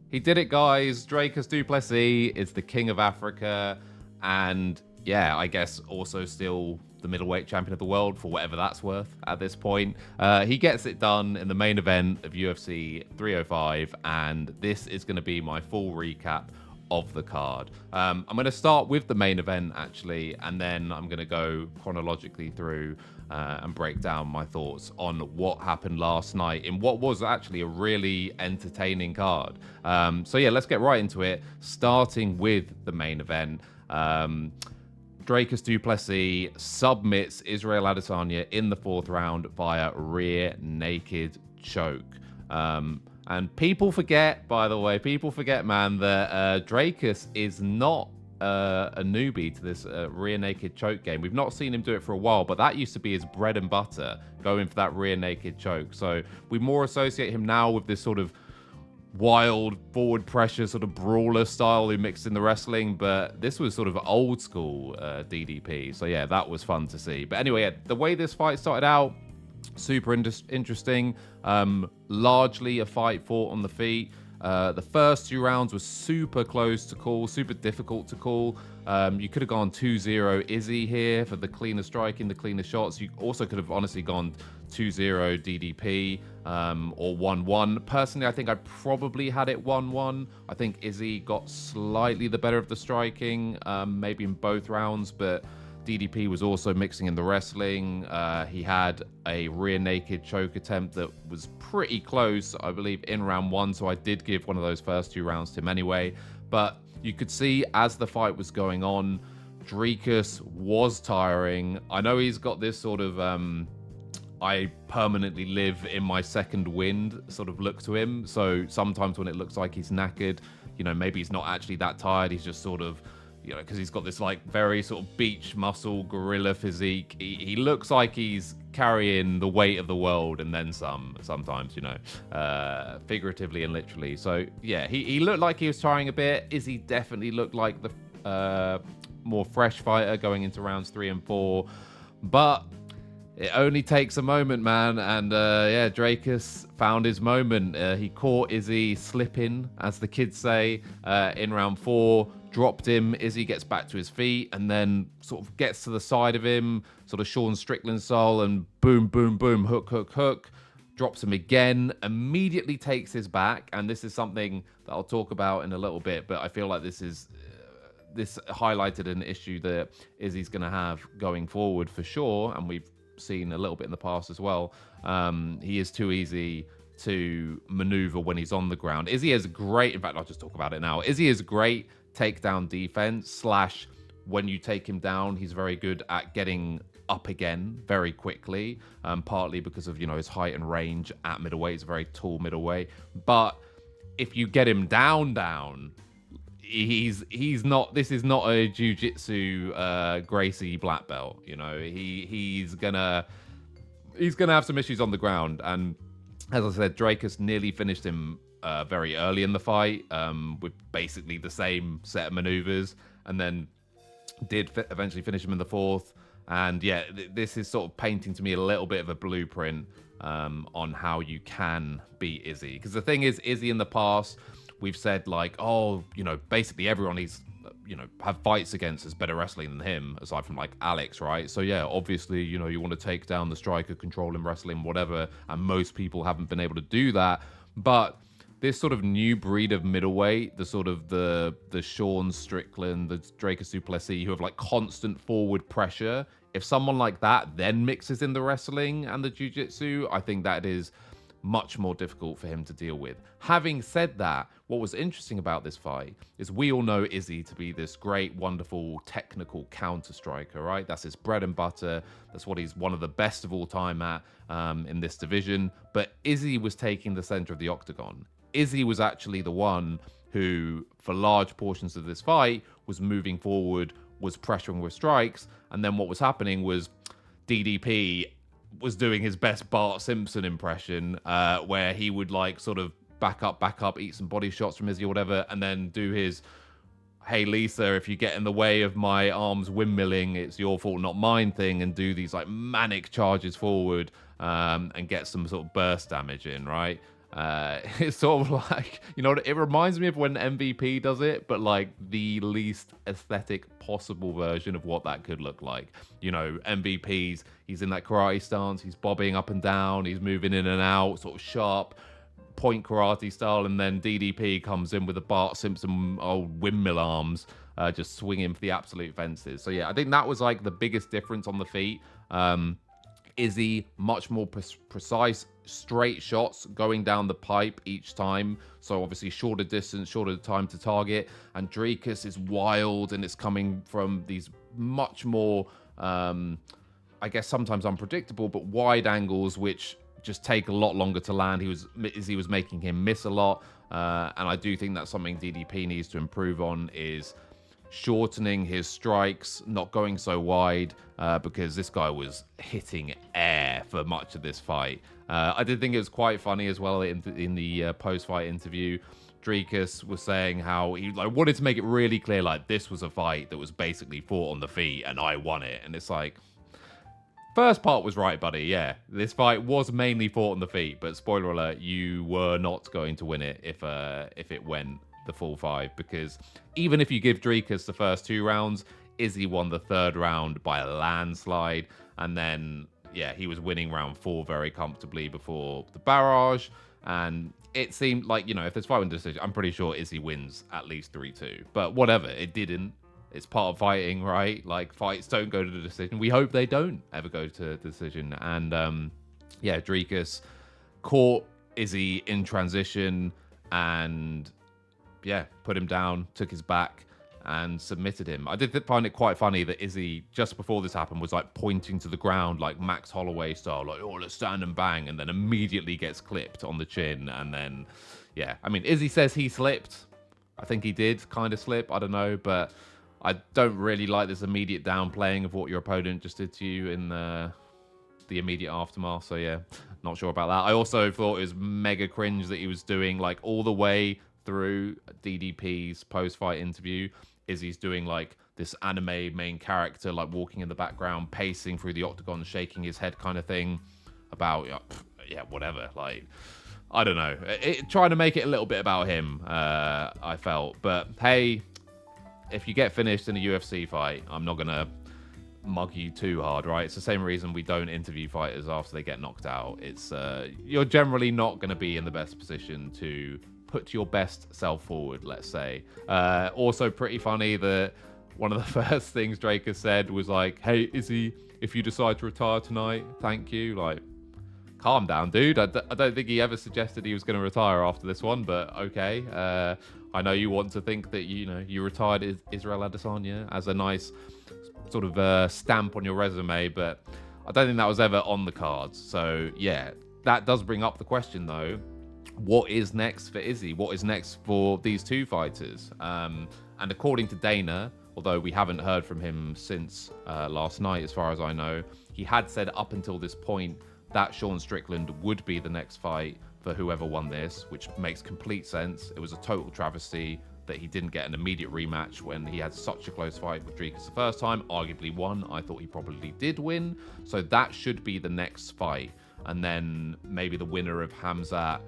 He did it, guys. Dricus du Plessis is the king of Africa. And yeah, I guess also still the middleweight champion of the world, for whatever that's worth at this point. He gets it done in the main event of UFC 305. And this is going to be my full recap of the card. I'm going to start with the main event, actually, and then I'm going to go chronologically through and break down my thoughts on what happened last night in what was actually a really entertaining card. So yeah, let's get right into it, starting with the main event. Dricus du Plessis submits Israel Adesanya in the 4th round via rear naked choke. And people forget, by the way, man, that Dricus is not a newbie to this rear naked choke game. We've not seen him do it for a while, but that used to be his bread and butter, going for that rear naked choke. So we more associate him now with this sort of wild forward pressure, sort of brawler style who mixed in the wrestling, but this was sort of old school DDP. So yeah, that was fun to see. But anyway, the way this fight started out, super interesting. Largely a fight fought on the feet. The first 2 rounds were super close to call, super difficult to call. You could have gone 2-0 Izzy here for the cleaner striking, the cleaner shots. You also could have honestly gone 2-0 DDP or 1-1. Personally, I think I probably had it 1-1. I think Izzy got slightly the better of the striking, maybe in both rounds, but DDP was also mixing in the wrestling. He had a rear naked choke attempt that was pretty close, I believe, in round 1. So I did give one of those first 2 rounds to him anyway. But you could see as the fight was going on, Dricus was tiring. I know he's got this sort of I permanently live in my second wind sort of look to him. So sometimes when it looks like he's knackered, maybe he's not actually that tired. He's just sort of, because he's got this like very sort of beach muscle gorilla physique. He looks like he's carrying the weight of the world and then some sometimes, figuratively and literally. So yeah, he looked like he was trying a bit. Izzy definitely looked like the more fresh fighter going into rounds 3 and 4. But it only takes a moment, man. And yeah, Dricus found his moment. He caught Izzy slipping, as the kids say, in round 4. Dropped him. Izzy gets back to his feet and then sort of gets to the side of him, sort of Sean Strickland style, and boom, boom, boom, hook, hook, hook. Drops him again, immediately takes his back. And this is something that I'll talk about in a little bit, but I feel like this highlighted an issue that Izzy's going to have going forward for sure. And we've seen a little bit in the past as well. He is too easy to maneuver when he's on the ground. Izzy is great. In fact, I'll just talk about it now. Izzy is great takedown defense / when you take him down, he's very good at getting up again very quickly, partly because of his height and range at middleweight. He's a very tall middleweight, but if you get him down, he's not. This is not a jiu-jitsu Gracie black belt. He's gonna have some issues on the ground. And as I said, Dricus nearly finished him very early in the fight with basically the same set of maneuvers, and then did eventually finish him in the 4th. And yeah, this is sort of painting to me a little bit of a blueprint on how you can beat Izzy. Because the thing is, Izzy in the past, we've said like, basically everyone he's have fights against is better wrestling than him, aside from like Alex, right? So yeah, obviously, you want to take down the striker, control him, wrestling, whatever, and most people haven't been able to do that. But this sort of new breed of middleweight, the sort of the Sean Strickland, the Dricus du Plessis, who have like constant forward pressure. If someone like that then mixes in the wrestling and the jiu-jitsu, I think that is much more difficult for him to deal with. Having said that, what was interesting about this fight is we all know Izzy to be this great, wonderful, technical counter striker, right? That's his bread and butter. That's what he's one of the best of all time at in this division. But Izzy was taking the center of the octagon. Izzy was actually the one who, for large portions of this fight, was moving forward, was pressuring with strikes. And then what was happening was DDP was doing his best Bart Simpson impression, where he would like sort of back up, eat some body shots from Izzy or whatever, and then do his, hey Lisa, if you get in the way of my arms windmilling, it's your fault, not mine thing, and do these like manic charges forward and get some sort of burst damage in, right? It's sort of like, you know, it reminds me of when MVP does it, but like the least aesthetic possible version of what that could look like. You know, MVP's, he's in that karate stance, he's bobbing up and down, he's moving in and out, sort of sharp point karate style, and then DDP comes in with the Bart Simpson old windmill arms, just swinging for the absolute fences. So yeah, I think that was like the biggest difference on the feet. Izzy, much more precise, straight shots going down the pipe each time. So obviously shorter distance, shorter time to target. And Dricus is wild, and it's coming from these much more, I guess sometimes unpredictable, but wide angles, which just take a lot longer to land. Izzy was making him miss a lot. And I do think that's something DDP needs to improve on, is shortening his strikes, not going so wide, because this guy was hitting air for much of this fight. I did think it was quite funny as well in the post-fight interview. Dricus was saying how he wanted to make it really clear, like, this was a fight that was basically fought on the feet and I won it. And it's like, first part was right, buddy. Yeah, this fight was mainly fought on the feet, but spoiler alert, you were not going to win it if it went the full 5, because even if you give Dricus the first 2 rounds, Izzy won the 3rd round by a landslide, and then yeah, he was winning round 4 very comfortably before the barrage. And it seemed like, you know, if there's fight win decision, I'm pretty sure Izzy wins at least 3-2, but whatever, it didn't. It's part of fighting, right? Like, fights don't go to the decision. We hope they don't ever go to decision. And yeah, Dricus caught Izzy in transition and yeah, put him down, took his back, and submitted him. I did find it quite funny that Izzy, just before this happened, was like pointing to the ground, like Max Holloway style, like, oh, let's stand and bang, and then immediately gets clipped on the chin. And then, yeah, I mean, Izzy says he slipped. I think he did kind of slip. I don't know, but I don't really like this immediate downplaying of what your opponent just did to you in the immediate aftermath. So yeah, not sure about that. I also thought it was mega cringe that he was doing, like, all the way through DDP's post-fight interview, Izzy's doing like this anime main character, like walking in the background, pacing through the octagon, shaking his head kind of thing about, yeah, whatever. Like, I don't know. Trying to make it a little bit about him, I felt. But hey, if you get finished in a UFC fight, I'm not going to mug you too hard, right? It's the same reason we don't interview fighters after they get knocked out. It's you're generally not going to be in the best position to put your best self forward, let's say. Also pretty funny that one of the first things Dricus said was like, hey, Izzy, if you decide to retire tonight, thank you. Like, calm down, dude. I don't think he ever suggested he was going to retire after this one, but okay. I know you want to think that, you know, you retired Israel Adesanya as a nice sort of stamp on your resume, but I don't think that was ever on the cards. So yeah, that does bring up the question though, what is next for Izzy? What is next for these two fighters? And according to Dana, although we haven't heard from him since last night, as far as I know, he had said up until this point that Sean Strickland would be the next fight for whoever won this, which makes complete sense. It was a total travesty that he didn't get an immediate rematch when he had such a close fight with Dricus the first time, arguably won. I thought he probably did win. So that should be the next fight. And then maybe the winner of Hamzat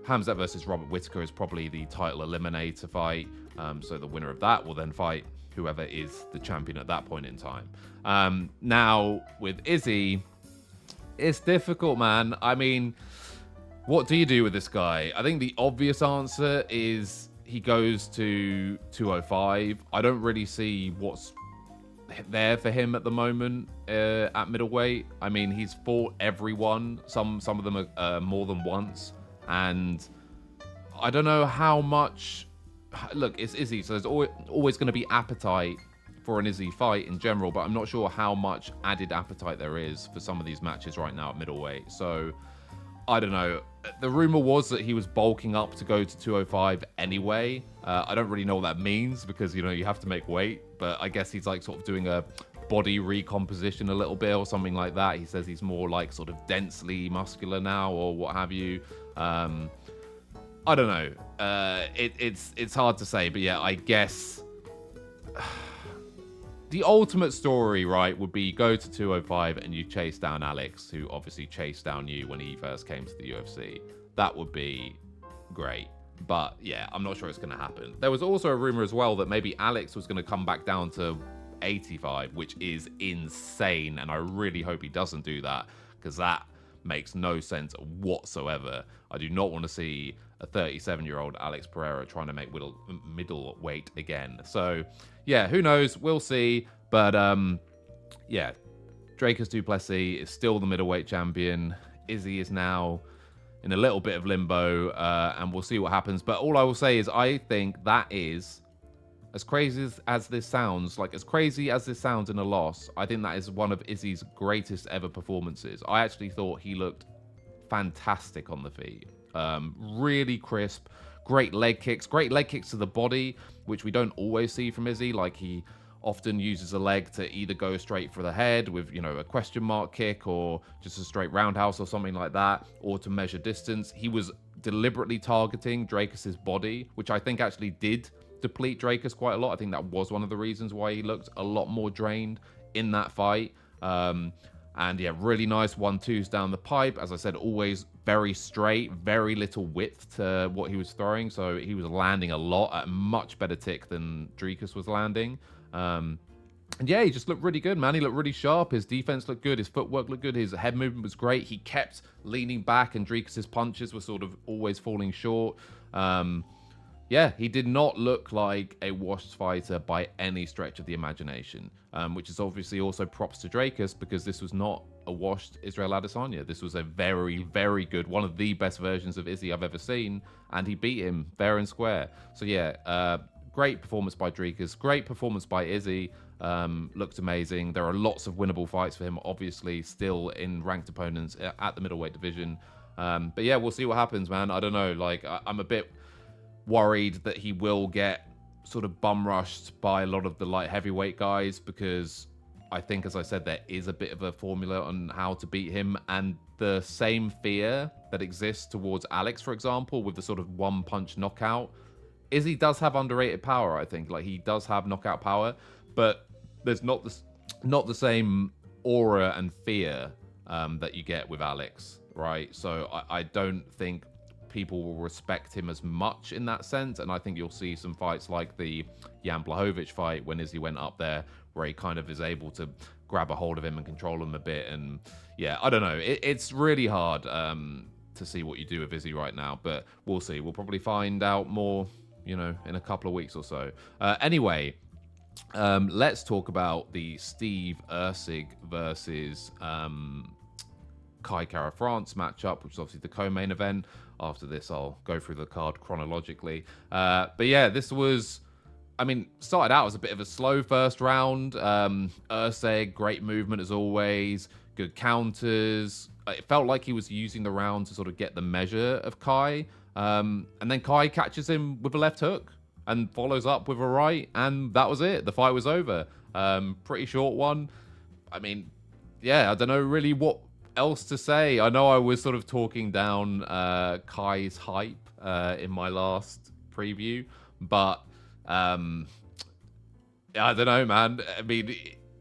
versus Robert Whittaker is probably the title eliminator fight. So the winner of that will then fight whoever is the champion at that point in time. Now, with Izzy, it's difficult, man. I mean, what do you do with this guy? I think the obvious answer is he goes to 205. I don't really see what's there for him at the moment at middleweight. I mean, he's fought everyone. Some of them are more than once. And I don't know how much... Look, it's Izzy, so there's always going to be appetite for an Izzy fight in general, but I'm not sure how much added appetite there is for some of these matches right now at middleweight. So, I don't know. The rumor was that he was bulking up to go to 205 anyway. I don't really know what that means because, you know, you have to make weight, but I guess he's like sort of doing a body recomposition a little bit or something like that. He says he's more like sort of densely muscular now or what have you. I don't know. It's hard to say, but yeah, I guess the ultimate story, right, would be you go to 205 and you chase down Alex, who obviously chased down you when he first came to the UFC. that would be great. But yeah, I'm not sure it's going to happen. There was also a rumor as well that maybe Alex was going to come back down to 85, which is insane. And I really hope he doesn't do that, because that makes no sense whatsoever. I do not want to see a 37-year-old Alex Pereira trying to make middleweight again. So yeah, who knows? We'll see. But yeah, Dricus du Plessis is still the middleweight champion. Izzy is now in a little bit of limbo, and we'll see what happens. But all I will say is I think that is, as crazy as this sounds, like as crazy as this sounds in a loss, I think that is one of Izzy's greatest ever performances. I actually thought he looked fantastic on the feet. Really crisp, great leg kicks to the body, which we don't always see from Izzy. Like, he often uses a leg to either go straight for the head with, you know, a question mark kick, or just a straight roundhouse or something like that, or to measure distance. He was deliberately targeting Dricus's body, which I think actually did deplete Dricus quite a lot. I think that was one of the reasons why he looked a lot more drained in that fight. And yeah, really nice 1-2s down the pipe. As I said, always very straight, very little width to what he was throwing. So he was landing a lot at a much better tick than Dricus was landing. And yeah, he just looked really good, man. He looked really sharp. His defense looked good. His footwork looked good. His head movement was great. He kept leaning back, and Dricus's punches were sort of always falling short. Yeah, he did not look like a washed fighter by any stretch of the imagination, which is obviously also props to Dricus, because this was not a washed Israel Adesanya. This was a very, very good, one of the best versions of Izzy I've ever seen, and he beat him fair and square. So yeah, great performance by Dricus, great performance by Izzy. Looked amazing. There are lots of winnable fights for him, obviously, still in ranked opponents at the middleweight division. But yeah, we'll see what happens, man. I don't know. Like, I'm a bit worried that he will get sort of bum rushed by a lot of the light heavyweight guys, because I think, as I said, there is a bit of a formula on how to beat him, and the same fear that exists towards Alex, for example, with the sort of one-punch knockout. Izzy does have underrated power, I think. Like, he does have knockout power, but there's not the same aura and fear that you get with Alex, right? So I don't think people will respect him as much in that sense, and I think you'll see some fights like the Jan Blachowicz fight, when Izzy went up there, where he kind of is able to grab a hold of him and control him a bit. And yeah, I don't know. It's really hard to see what you do with Izzy right now, but we'll see. We'll probably find out more, you know, in a couple of weeks or so. Anyway, let's talk about the Steve Erceg versus Kai Kara France matchup, which is obviously the co-main event. After this, I'll go through the card chronologically. But yeah, this was, I mean, started out as a bit of a slow first round. Erceg, great movement as always, good counters. It felt like he was using the round to sort of get the measure of Kai. And then Kai catches him with a left hook and follows up with a right, and that was it. The fight was over. Pretty short one. I mean, yeah, I don't know really what else to say. I know I was sort of talking down Kai's hype in my last preview, but I don't know, man. I mean,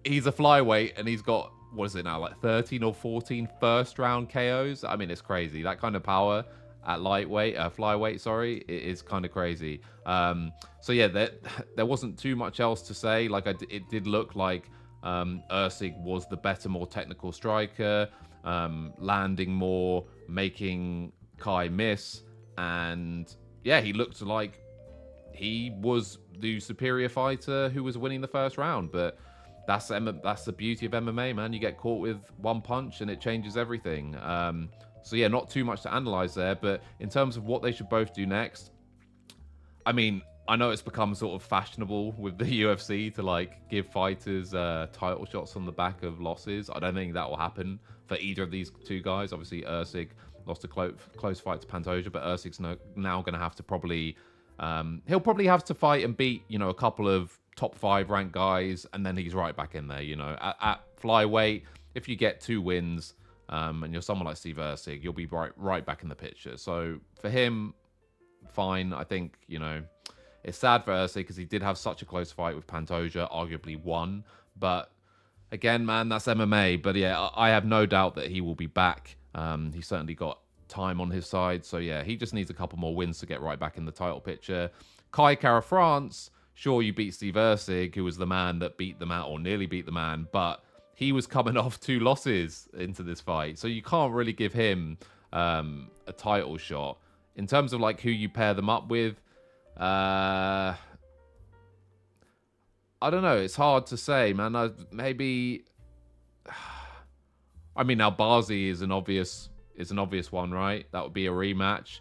he's a flyweight, and he's got, what is it now, like 13 or 14 first round KOs. I mean, it's crazy. That kind of power at flyweight, sorry, it is kind of crazy. So yeah, there wasn't too much else to say. Like, it did look like Erceg was the better, more technical striker, landing more, making Kai miss, and yeah, he looked like he was the superior fighter who was winning the first round. But that's the beauty of MMA, man. You get caught with one punch and it changes everything. So yeah, not too much to analyze there, but in terms of what they should both do next, I mean, I know it's become sort of fashionable with the UFC to like give fighters title shots on the back of losses. I don't think that will happen for either of these two guys. Obviously, Erceg lost a close fight to Pantoja, but Erceg's now going to have to probably he'll probably have to fight and beat, you know, a couple of top 5 ranked guys, and then he's right back in there. You know, at flyweight, if you get 2 wins and you're someone like Steve Erceg, you'll be right back in the picture. So for him, fine. I think, you know, it's sad for Erceg because he did have such a close fight with Pantoja, arguably won. But again, man, that's MMA. But yeah, I have no doubt that he will be back. He's certainly got time on his side. So yeah, he just needs a couple more wins to get right back in the title picture. Kai Kara France, sure, you beat Steve Erceg, who was the man that beat the man, or nearly beat the man, but he was coming off 2 losses into this fight. So you can't really give him a title shot. In terms of like who you pair them up with, I don't know. It's hard to say, man. Maybe, I mean, Albazi is an obvious one, right? That would be a rematch.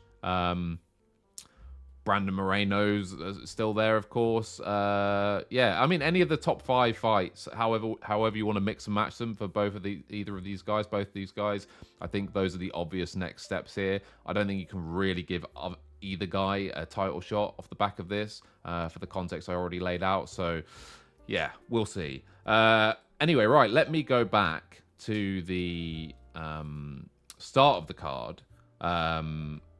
Brandon Moreno's still there, of course. Yeah, I mean, any of the top 5 fights, however you want to mix and match them for both of either of these guys, both of these guys, I think those are the obvious next steps here. I don't think you can really give either guy a title shot off the back of this for the context I already laid out. So, yeah, we'll see. Anyway, right, let me go back to the start of the card.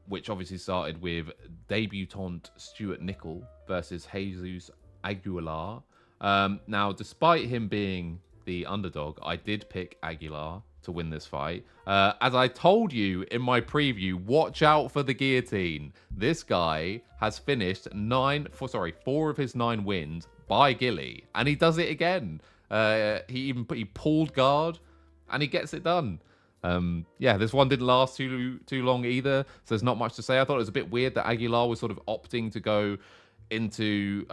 Which obviously started with debutant Stuart Nickel versus Jesus Aguilar. Now, despite him being the underdog, I did pick Aguilar to win this fight. As I told you in my preview, watch out for the guillotine. This guy has finished 4 of his 9 wins by Gilly, and he does it again. He pulled guard, and he gets it done. Yeah, this one didn't last too long either, so there's not much to say. I thought it was a bit weird that Aguilar was sort of opting to go into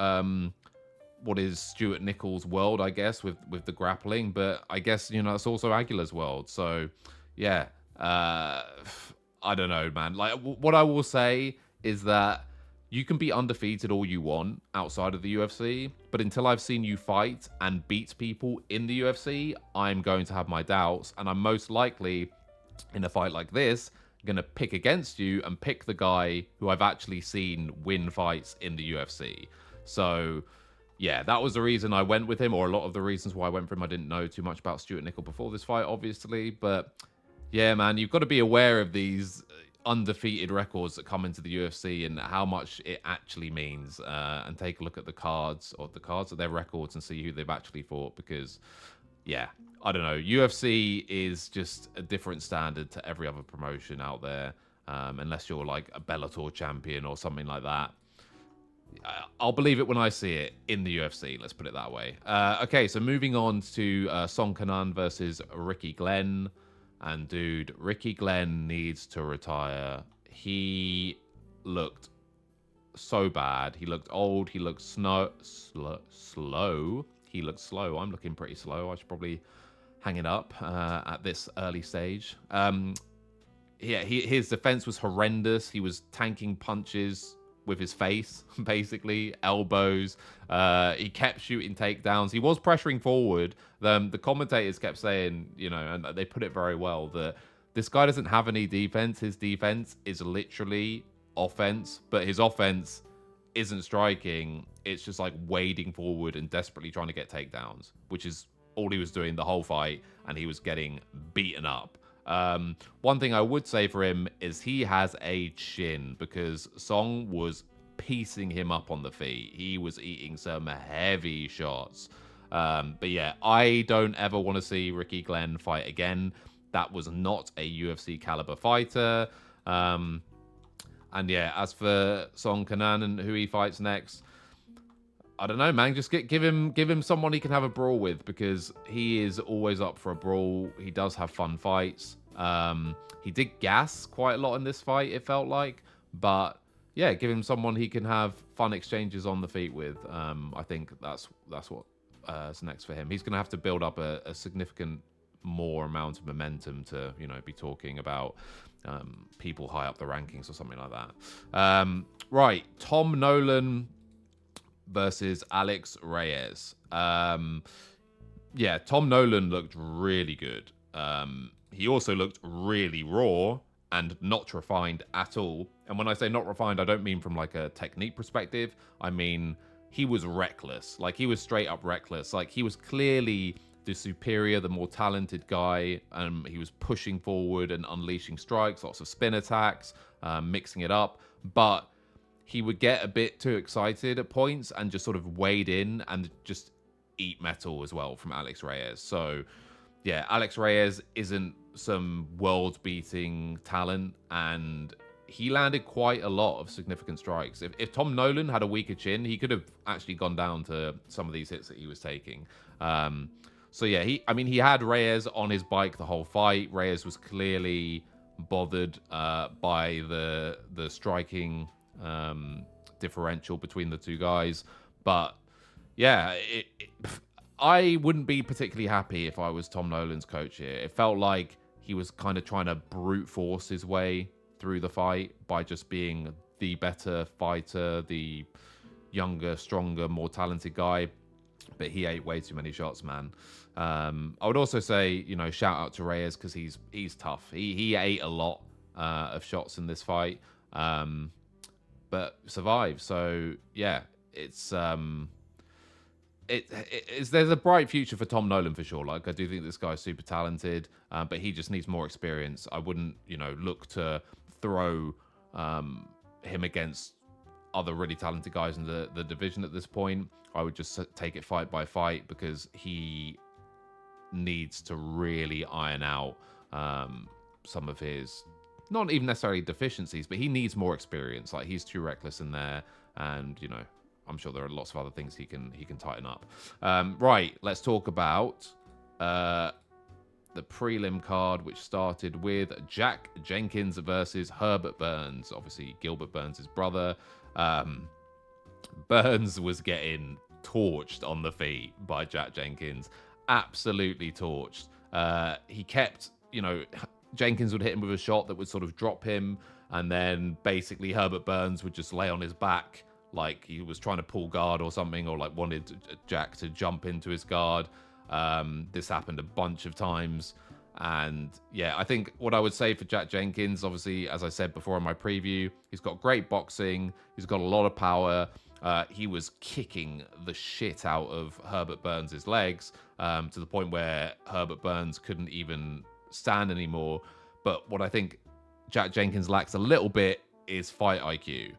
what is Stuart Nickel's world, I guess, with the grappling. But I guess, it's also Aguilar's world. So, yeah, I don't know, man. Like, what I will say is that you can be undefeated all you want outside of the UFC, but until I've seen you fight and beat people in the UFC, I'm going to have my doubts, and I'm most likely, in a fight like this, going to pick against you and pick the guy who I've actually seen win fights in the UFC. So, yeah, that was the reason I went with him, or a lot of the reasons why I went for him. I didn't know too much about Stuart Nickel before this fight, obviously, but yeah, man, you've got to be aware of these undefeated records that come into the UFC and how much it actually means, and take a look at the cards of their records and see who they've actually fought, because yeah, I don't know, UFC is just a different standard to every other promotion out there, unless you're like a Bellator champion or something like that. I'll believe it when I see it in the UFC, let's put it that way. Okay, so moving on to Song Kenan versus Ricky Glenn. And dude, Ricky Glenn needs to retire. He looked so bad. He looked old. He looked slow. He looked slow. I'm looking pretty slow. I should probably hang it up at this early stage. Yeah, his defense was horrendous. He was tanking punches with his face, basically, elbows. He kept shooting takedowns. He was pressuring forward. The commentators kept saying, and they put it very well, that this guy doesn't have any defense. His defense is literally offense, but his offense isn't striking. It's just like wading forward and desperately trying to get takedowns, which is all he was doing the whole fight, and he was getting beaten up. One thing I would say for him is he has a chin, because Song was piecing him up on the feet. He was eating some heavy shots. But yeah, I don't ever want to see Ricky Glenn fight again. That was not a UFC caliber fighter. And yeah, as for Song Kenan and who he fights next, I don't know, man. Just give him someone he can have a brawl with, because he is always up for a brawl. He does have fun fights. He did gas quite a lot in this fight, it felt like. But yeah, give him someone he can have fun exchanges on the feet with. I think that's what's next for him. He's going to have to build up a significant more amount of momentum to, be talking about people high up the rankings or something like that. Right, Tom Nolan versus Alex Reyes. Yeah, Tom Nolan looked really good. He also looked really raw and not refined at all. And when I say not refined, I don't mean from like a technique perspective. I mean, he was reckless. Like, he was straight up reckless. Like, he was clearly the superior, the more talented guy. He was pushing forward and unleashing strikes, lots of spin attacks, mixing it up. But he would get a bit too excited at points and just sort of wade in and just eat metal as well from Alex Reyes. So, yeah, Alex Reyes isn't some world-beating talent, and he landed quite a lot of significant strikes. If Tom Nolan had a weaker chin, he could have actually gone down to some of these hits that he was taking. So yeah, he had Reyes on his bike the whole fight. Reyes was clearly bothered by the striking differential between the two guys, but yeah, I wouldn't be particularly happy if I was Tom Nolan's coach here. It felt like he was kind of trying to brute force his way through the fight by just being the better fighter, the younger, stronger, more talented guy. But he ate way too many shots, man. I would also say, shout out to Reyes because he's tough. He ate a lot of shots in this fight, but survived. So yeah, it's there's a bright future for Tom Nolan for sure. Like, I do think this guy's super talented, but he just needs more experience. I wouldn't, look to throw him against other really talented guys in the division at this point. I would just take it fight by fight because he needs to really iron out some of his, not even necessarily deficiencies, but he needs more experience. Like, he's too reckless in there, and I'm sure there are lots of other things he can tighten up. Right, let's talk about the prelim card, which started with Jack Jenkins versus Herbert Burns. Obviously, Gilbert Burns' brother. Burns was getting torched on the feet by Jack Jenkins. Absolutely torched. He kept, Jenkins would hit him with a shot that would sort of drop him, and then basically Herbert Burns would just lay on his back like he was trying to pull guard or something, or like wanted Jack to jump into his guard. This happened a bunch of times. And yeah, I think what I would say for Jack Jenkins, obviously, as I said before in my preview, he's got great boxing. He's got a lot of power. He was kicking the shit out of Herbert Burns' legs to the point where Herbert Burns couldn't even stand anymore. But what I think Jack Jenkins lacks a little bit is fight IQ.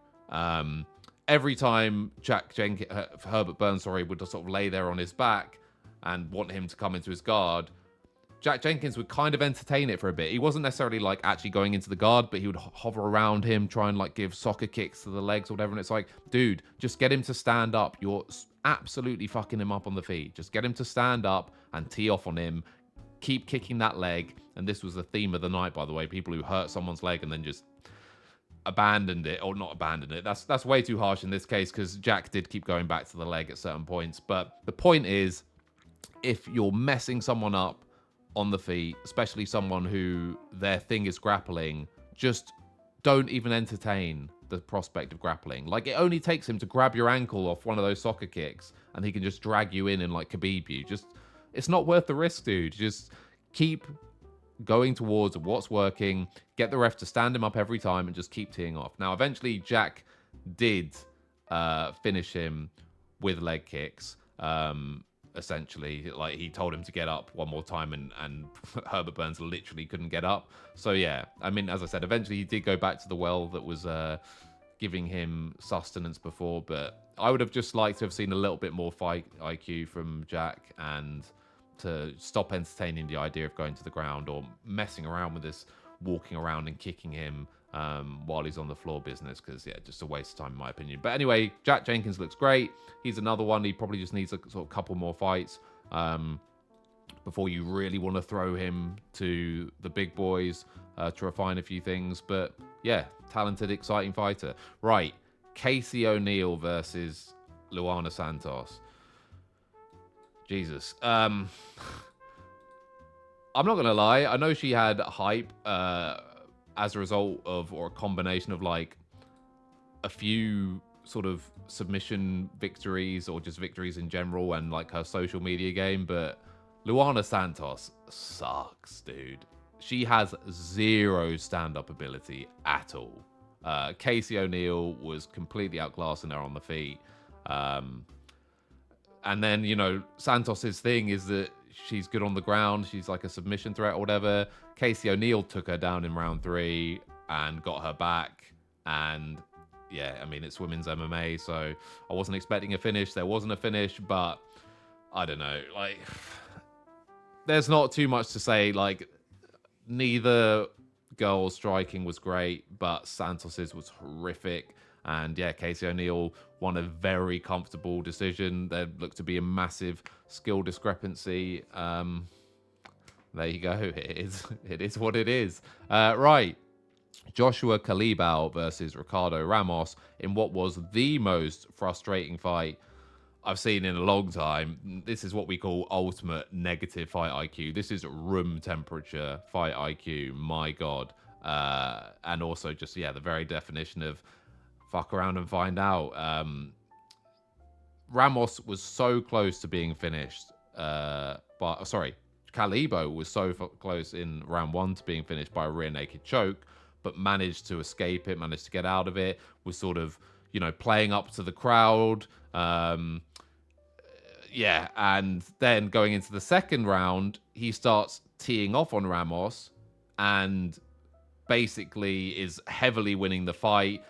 Every time Herbert Burns, would just sort of lay there on his back and want him to come into his guard, Jack Jenkins would kind of entertain it for a bit. He wasn't necessarily like actually going into the guard, but he would hover around him, try and like give soccer kicks to the legs or whatever. And it's like, dude, just get him to stand up. You're absolutely fucking him up on the feet. Just get him to stand up and tee off on him. Keep kicking that leg. And this was the theme of the night, by the way. People who hurt someone's leg and then just abandoned it, or not abandoned it. That's way too harsh in this case, because Jack did keep going back to the leg at certain points. But the point is, if you're messing someone up on the feet, especially someone who their thing is grappling, just don't even entertain the prospect of grappling. Like, it only takes him to grab your ankle off one of those soccer kicks and he can just drag you in and like Khabib you. Just, it's not worth the risk, dude. Just keep going towards what's working, get the ref to stand him up every time and just keep teeing off. Now, eventually Jack did finish him with leg kicks. Essentially, like, he told him to get up one more time, and Herbert Burns literally couldn't get up. So yeah, I mean, as I said, eventually he did go back to the well that was giving him sustenance before, but I would have just liked to have seen a little bit more fight IQ from Jack, and to stop entertaining the idea of going to the ground or messing around with this walking around and kicking him while he's on the floor business, because yeah, just a waste of time in my opinion. But anyway, Jack Jenkins looks great. He's another one. He probably just needs a sort of couple more fights before you really want to throw him to the big boys to refine a few things. But yeah, talented, exciting fighter. Right, Casey O'Neill versus Luana Santos. Jesus. I'm not gonna lie, I know she had hype as a result of, or a combination of, like, a few sort of submission victories or just victories in general and like her social media game, but Luana Santos sucks, dude. She has zero stand-up ability at all. Casey O'Neill was completely outclassing her on the feet. And then, Santos's thing is that she's good on the ground. She's like a submission threat or whatever. Casey O'Neill took her down in round 3 and got her back. And yeah, I mean, it's women's MMA, so I wasn't expecting a finish. There wasn't a finish, but I don't know. Like, there's not too much to say. Like, neither girl's striking was great, but Santos's was horrific. And yeah, Casey O'Neill won a very comfortable decision. There looked to be a massive skill discrepancy. There you go. It is. It is what it is. Right. Joshua Kalibao versus Ricardo Ramos in what was the most frustrating fight I've seen in a long time. This is what we call ultimate negative fight IQ. This is room temperature fight IQ. My God. And also just, yeah, the very definition of fuck around and find out. Ramos was so close to being finished. Kalibo was so close in round 1 to being finished by a rear naked choke, but managed to escape it, managed to get out of it, was sort of, playing up to the crowd. Yeah, and then going into the second round, he starts teeing off on Ramos and basically is heavily winning the fight,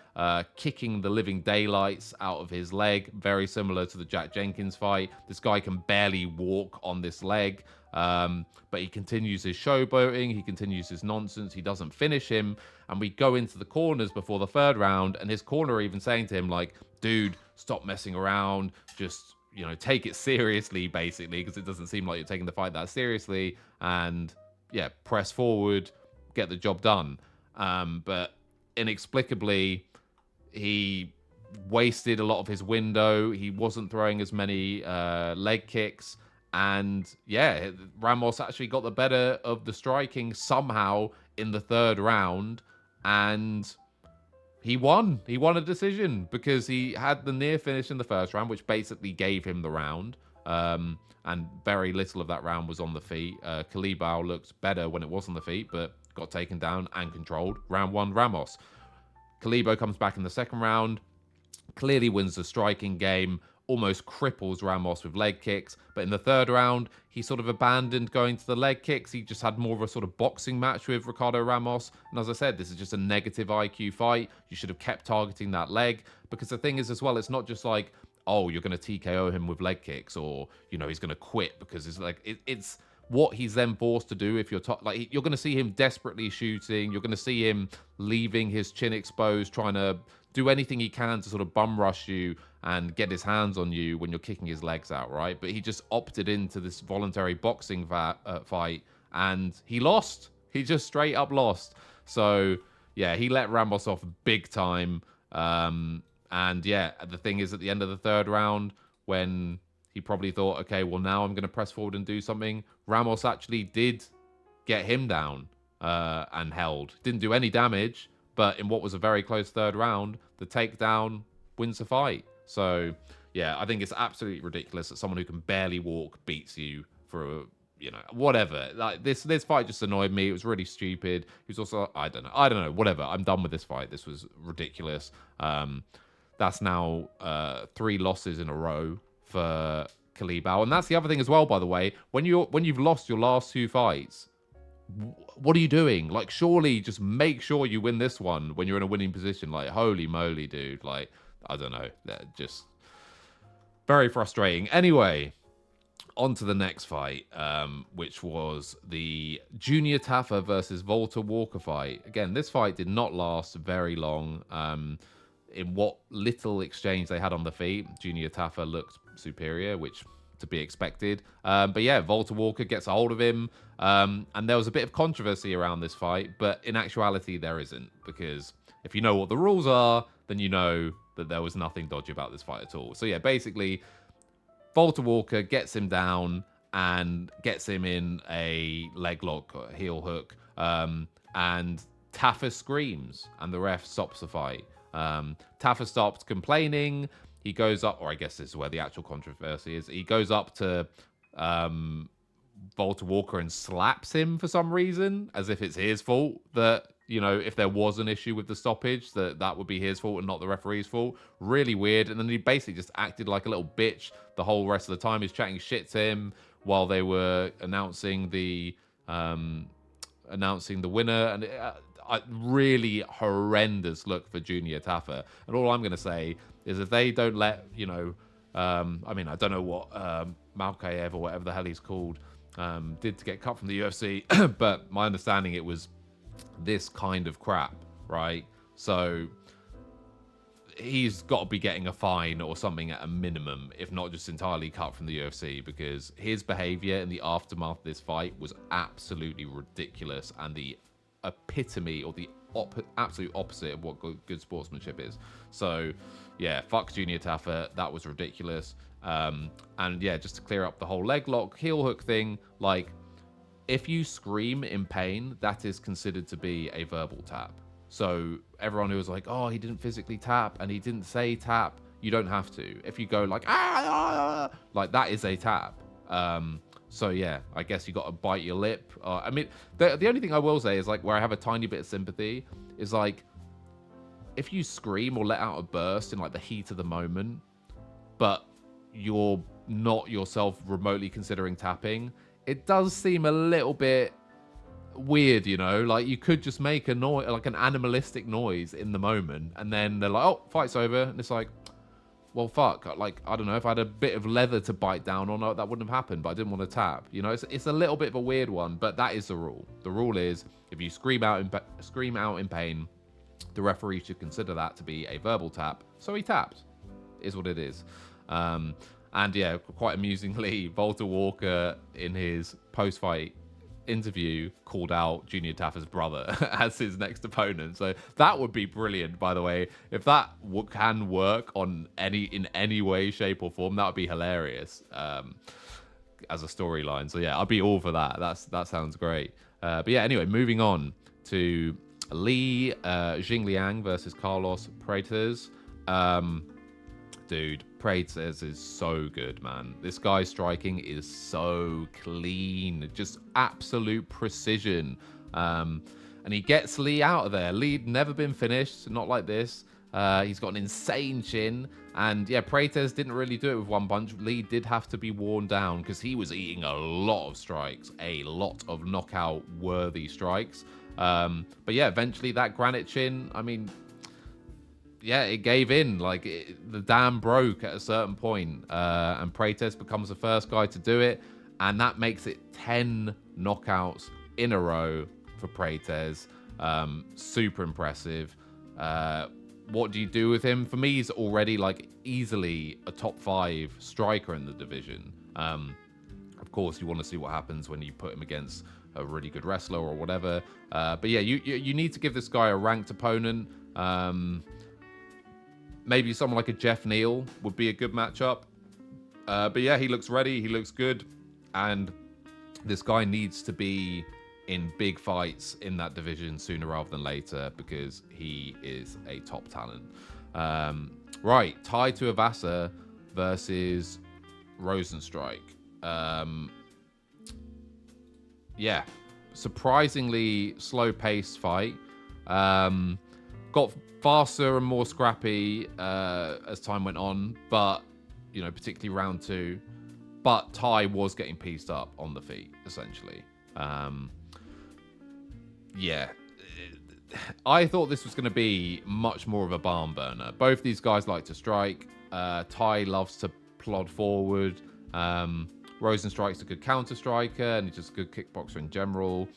kicking the living daylights out of his leg, very similar to the Jack Jenkins fight. This guy can barely walk on this leg, but he continues his showboating, he continues his nonsense, he doesn't finish him, and we go into the corners before the third round, and his corner even saying to him, like, dude, stop messing around, just, take it seriously, basically, because it doesn't seem like you're taking the fight that seriously, and, yeah, press forward, get the job done. But inexplicably, he wasted a lot of his window. He wasn't throwing as many leg kicks. And yeah, Ramos actually got the better of the striking somehow in the third round. And he won. He won a decision because he had the near finish in the first round, which basically gave him the round. And very little of that round was on the feet. Kalibao looked better when it was on the feet, but got taken down and controlled. Round 1, Ramos. Kalibo comes back in the second round, clearly wins the striking game, almost cripples Ramos with leg kicks. But in the third round, he sort of abandoned going to the leg kicks. He just had more of a sort of boxing match with Ricardo Ramos. And as I said, this is just a negative IQ fight. You should have kept targeting that leg. Because the thing is as well, it's not just like, oh, you're going to TKO him with leg kicks, or, he's going to quit, because it's like, it's what he's then forced to do. If you're you're going to see him desperately shooting, you're going to see him leaving his chin exposed, trying to do anything he can to sort of bum rush you and get his hands on you when you're kicking his legs out, right? But he just opted into this voluntary boxing fight, and he lost. He just straight up lost. So yeah, he let Ramos off big time. And yeah, the thing is, at the end of the third round, when he probably thought, okay, well, now I'm going to press forward and do something, Ramos actually did get him down and held. Didn't do any damage, but in what was a very close third round, the takedown wins the fight. So, yeah, I think it's absolutely ridiculous that someone who can barely walk beats you for, whatever. Like, this fight just annoyed me. It was really stupid. He was also, I don't know, whatever. I'm done with this fight. This was ridiculous. That's now 3 losses in a row for Kalibao. And that's the other thing as well, by the way. When you've lost your last 2 fights, what are you doing? Like, surely just make sure you win this one when you're in a winning position. Like, holy moly, dude. Like, I don't know. Just very frustrating. Anyway, on to the next fight, which was the Junior Taffa versus Volta Walker fight. Again, this fight did not last very long. In what little exchange they had on the feet, Junior Taffa looked superior, which to be expected. But yeah, Volta Walker gets a hold of him. And there was a bit of controversy around this fight, but in actuality, there isn't. Because if you know what the rules are, then you know that there was nothing dodgy about this fight at all. So yeah, basically, Volta Walker gets him down and gets him in a leg lock or heel hook. And Taffa screams, and the ref stops the fight. Taffa stopped complaining. He goes up, or I guess this is where the actual controversy is. He goes up to Volta Walker and slaps him for some reason, as if it's his fault that, if there was an issue with the stoppage, that would be his fault and not the referee's fault. Really weird. And then he basically just acted like a little bitch the whole rest of the time. He's chatting shit to him while they were announcing the winner. And a really horrendous look for Junior Taffa. And all I'm going to say is, if they don't let, I don't know what Malkaev or whatever the hell he's called, did get cut from the UFC, but my understanding it was this kind of crap, right? So he's got to be getting a fine or something at a minimum, if not just entirely cut from the UFC, because his behavior in the aftermath of this fight was absolutely ridiculous and the epitome or the absolute opposite of what good sportsmanship is. So yeah, fuck Junior Taffa, that was ridiculous. And yeah, just to clear up the whole leg lock heel hook thing, like if you scream in pain, that is considered to be a verbal tap. So everyone who was like, oh, he didn't physically tap and he didn't say tap, you don't have to. If you go like, like that is a tap. So yeah, I guess you got to bite your lip. I mean, the only thing I will say is like where I have a tiny bit of sympathy is like, if you scream or let out a burst in like the heat of the moment, but you're not yourself remotely considering tapping, it does seem a little bit weird, you know? Like you could just make a noise, like an animalistic noise in the moment, and then they're like, oh, fight's over, and it's like, well, fuck, like, I don't know, if I had a bit of leather to bite down on, that wouldn't have happened, but I didn't want to tap, you know? It's a little bit of a weird one, but that is the rule. The rule is, if you scream out in pain, the referee should consider that to be a verbal tap, so he tapped, is what it is. And yeah, quite amusingly, Volta Walker in his post-fight interview called out Junior Taffa's brother as his next opponent. So that would be brilliant, by the way. If that can work in any way, shape, or form, that would be hilarious as a storyline. So yeah, I'd be all for that. That sounds great. But yeah, anyway, moving on to Li Jingliang versus Carlos Prates. Dude, Prates is so good, man. This guy's striking is so clean, just absolute precision. And he gets Lee out of there. Lee'd never been finished, not like this. He's got an insane chin. And yeah, Prates didn't really do it with one punch. Lee did have to be worn down because he was eating a lot of strikes, a lot of knockout-worthy strikes. But yeah, eventually that granite chin, I mean, yeah, it gave in. Like the dam broke at a certain point, and Prates becomes the first guy to do it, and that makes it 10 knockouts in a row for Prates. Super impressive. What do you do with him? For me, he's already like easily a top 5 striker in the division. Of course, you want to see what happens when you put him against a really good wrestler or whatever. But yeah, you need to give this guy a ranked opponent. Maybe someone like a Jeff Neal would be a good matchup. But yeah, he looks ready. He looks good. And this guy needs to be in big fights in that division sooner rather than later because he is a top talent. Right, Tai Tuivasa versus Rosenstrike. Yeah, surprisingly slow-paced fight. Got faster and more scrappy as time went on, but, you know, particularly round 2. But Tai was getting pieced up on the feet, essentially. Yeah. I thought this was going to be much more of a barn burner. Both these guys like to strike. Tai loves to plod forward. Rosenstrike's a good counter striker, and he's just a good kickboxer in general.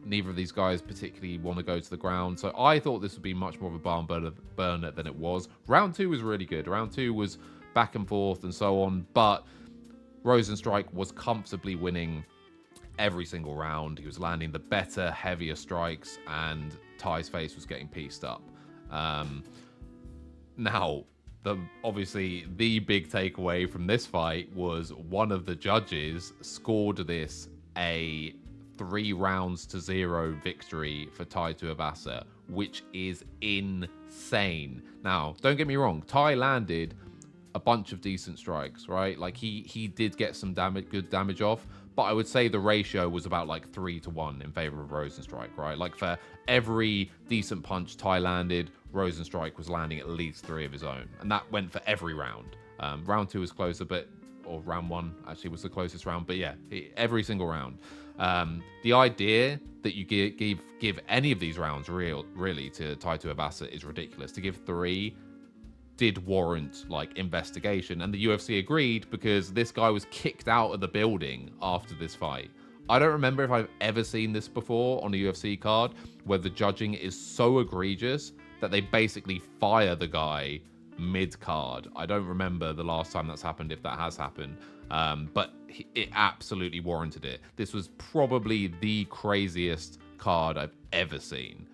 Neither of these guys particularly want to go to the ground. So I thought this would be much more of a barn burner than it was. Round 2 was really good. Round 2 was back and forth and so on. But Rosenstrike was comfortably winning every single round. He was landing the better, heavier strikes, and Tai's face was getting pieced up. Now, obviously, the big takeaway from this fight was one of the judges scored this a 3-0 victory for Tai Tuivasa, which is insane. Now, don't get me wrong, Tai landed a bunch of decent strikes, right? Like he did get some good damage off, but I would say the ratio was about like 3-1 in favor of Rosenstrike, right? Like for every decent punch Tai landed, Rosenstrike was landing at least 3 of his own, and that went for every round. Round 2 was closer, or round 1 actually was the closest round, but yeah, every single round. The idea that you give any of these rounds really to Tai Tuivasa is ridiculous. To give 3 did warrant like investigation, and the UFC agreed because this guy was kicked out of the building after this fight. I don't remember if I've ever seen this before on a UFC card where the judging is so egregious that they basically fire the guy mid-card. I don't remember the last time that's happened, if that has happened, but it absolutely warranted it. This was probably the craziest card I've ever seen.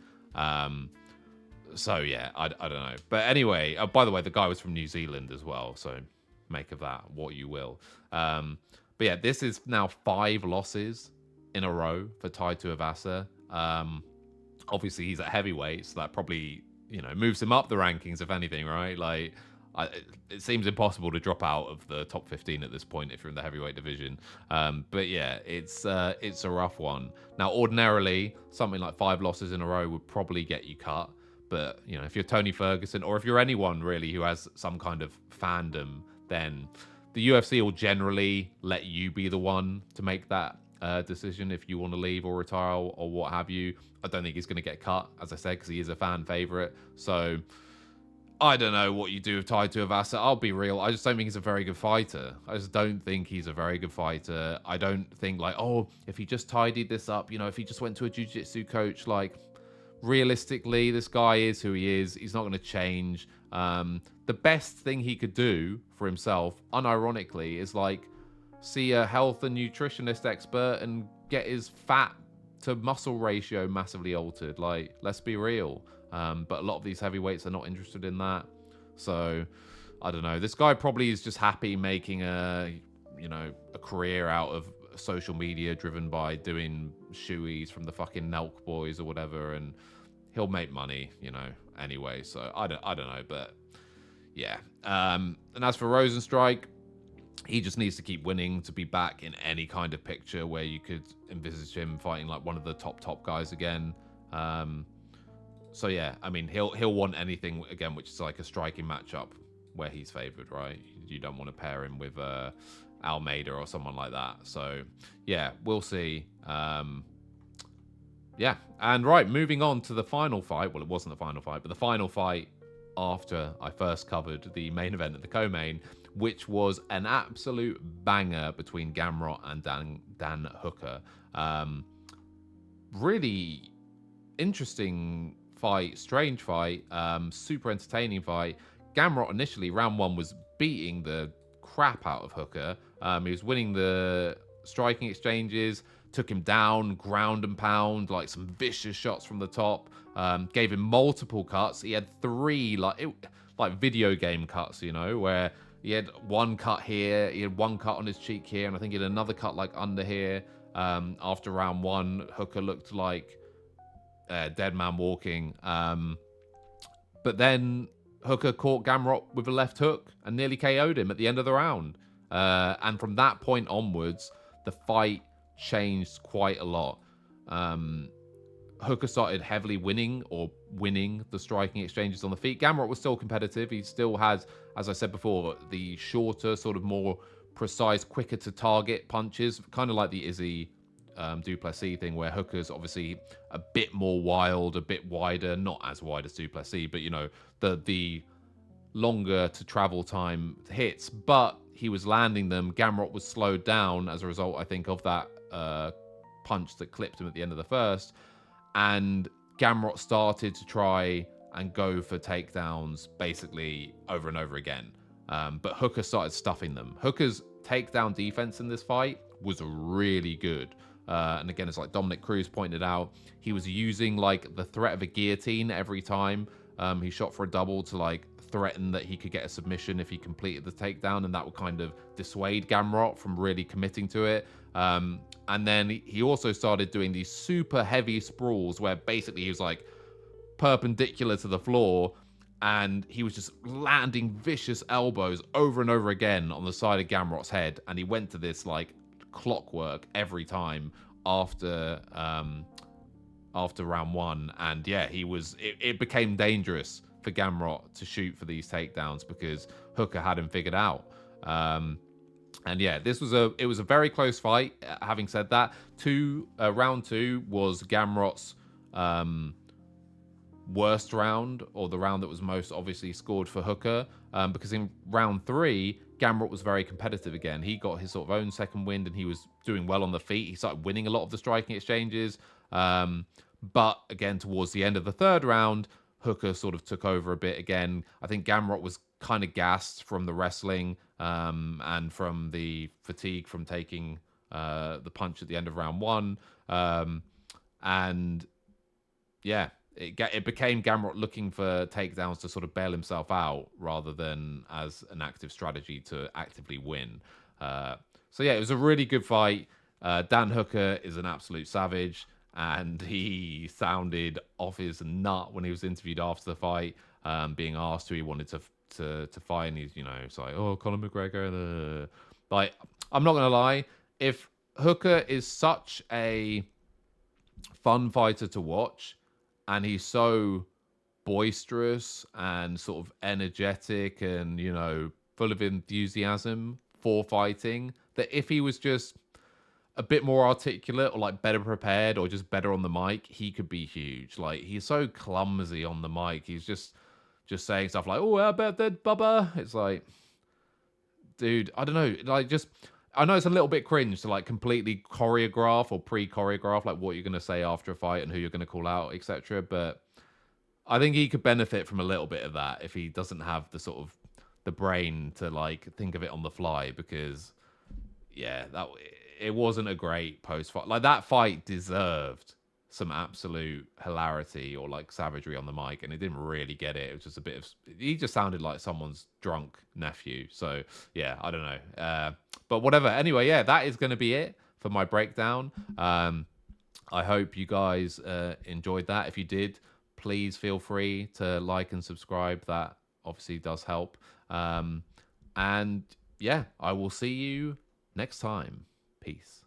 So yeah, I don't know. But anyway, by the way, the guy was from New Zealand as well, so make of that what you will. But yeah, this is now 5 losses in a row for Tai Tuivasa. Obviously, he's at heavyweight, so that probably, you know, moves him up the rankings, if anything, right? Like, it seems impossible to drop out of the top 15 at this point if you're in the heavyweight division. But yeah, it's a rough one. Now, ordinarily, something like 5 losses in a row would probably get you cut. But, you know, if you're Tony Ferguson, or if you're anyone really who has some kind of fandom, then the UFC will generally let you be the one to make that decision if you want to leave or retire or what have you. I don't think he's going to get cut, as I said, because he is a fan favorite. So I don't know what you do with Tai Tuivasa. I'll be real. I just don't think he's a very good fighter. I just don't think he's a very good fighter. I don't think, like, oh, if he just tidied this up, you know, if he just went to a jiu-jitsu coach, like, realistically, this guy is who he is. He's not going to change. The best thing he could do for himself, unironically, is like see a health and nutritionist expert and get his fat to muscle ratio massively altered. Like, let's be real. But a lot of these heavyweights are not interested in that. So I don't know. This guy probably is just happy making a career out of social media driven by doing shoeies from the fucking Nelk boys or whatever, and he'll make money, you know, anyway. So I don't know, but yeah. And as for Rosenstrike, he just needs to keep winning to be back in any kind of picture where you could envisage him fighting like one of the top guys again. So yeah, I mean, he'll want anything again, which is like a striking matchup where he's favored, right? You don't want to pair him with Almeida or someone like that. So yeah, we'll see. Yeah, and right, moving on to the final fight. Well, it wasn't the final fight, but the final fight after I first covered the main event and the co-main, which was an absolute banger between Gamrot and Dan Hooker. Really interesting fight, strange fight, super entertaining fight. Gamrot initially, round 1, was beating the crap out of Hooker. He was winning the striking exchanges, took him down, ground and pound, like some vicious shots from the top, gave him multiple cuts. He had 3 like video game cuts, you know, where he had 1 cut here, he had 1 cut on his cheek here, and I think he had another cut like under here. After round 1, Hooker looked like dead man walking. But then Hooker caught Gamrot with a left hook and nearly KO'd him at the end of the round. And from that point onwards, the fight changed quite a lot. Hooker started heavily winning the striking exchanges on the feet. Gamrot was still competitive. He still has, as I said before, the shorter, sort of more precise, quicker to target punches, kind of like the Izzy Duplessis thing, where Hooker's obviously a bit more wild, a bit wider, not as wide as Duplessis, but you know, the longer to travel time hits, but he was landing them. Gamrot was slowed down as a result, I think, of that punch that clipped him at the end of the first, and Gamrot started to try and go for takedowns basically over and over again, but Hooker started stuffing them. Hooker's takedown defense in this fight was really good. And again, it's like Dominic Cruz pointed out, he was using like the threat of a guillotine every time he shot for a double to like threaten that he could get a submission if he completed the takedown, and that would kind of dissuade Gamrot from really committing to it. And then he also started doing these super heavy sprawls where basically he was like perpendicular to the floor, and he was just landing vicious elbows over and over again on the side of Gamrot's head, and he went to this like clockwork every time after round 1. And yeah, it became dangerous for Gamrot to shoot for these takedowns because Hooker had him figured out. And yeah, it was a very close fight. Having said that, round 2 was Gamrot's worst round, or the round that was most obviously scored for Hooker, because in round 3, Gamrot was very competitive again. He got his sort of own second wind, and he was doing well on the feet. He started winning a lot of the striking exchanges. But again, towards the end of the 3rd round, Hooker sort of took over a bit again. I think Gamrot was kind of gassed from the wrestling, and from the fatigue from taking the punch at the end of round 1. And yeah, it became Gamrot looking for takedowns to sort of bail himself out rather than as an active strategy to actively win. So yeah, it was a really good fight. Dan Hooker is an absolute savage, and he sounded off his nut when he was interviewed after the fight, being asked who he wanted to fight, and he's, it's like, oh, Conor McGregor. Like, I'm not gonna lie, if Hooker is such a fun fighter to watch, and he's so boisterous and sort of energetic and, full of enthusiasm for fighting, that if he was just a bit more articulate or like better prepared or just better on the mic, he could be huge. Like, he's so clumsy on the mic. He's just saying stuff like, oh, how about that, Bubba? It's like, dude, I don't know. Like, just, I know it's a little bit cringe to like completely choreograph or pre-choreograph like what you're going to say after a fight and who you're going to call out, etc. But I think he could benefit from a little bit of that if he doesn't have the sort of the brain to like think of it on the fly, because yeah, that it wasn't a great post fight. Like, that fight deserved some absolute hilarity or like savagery on the mic, and it didn't really get it. It was just a bit of, he just sounded like someone's drunk nephew. So yeah, I don't know. But whatever. Anyway, yeah, that is going to be it for my breakdown. I hope you guys enjoyed that. If you did, please feel free to like and subscribe. That obviously does help. And yeah, I will see you next time. Peace.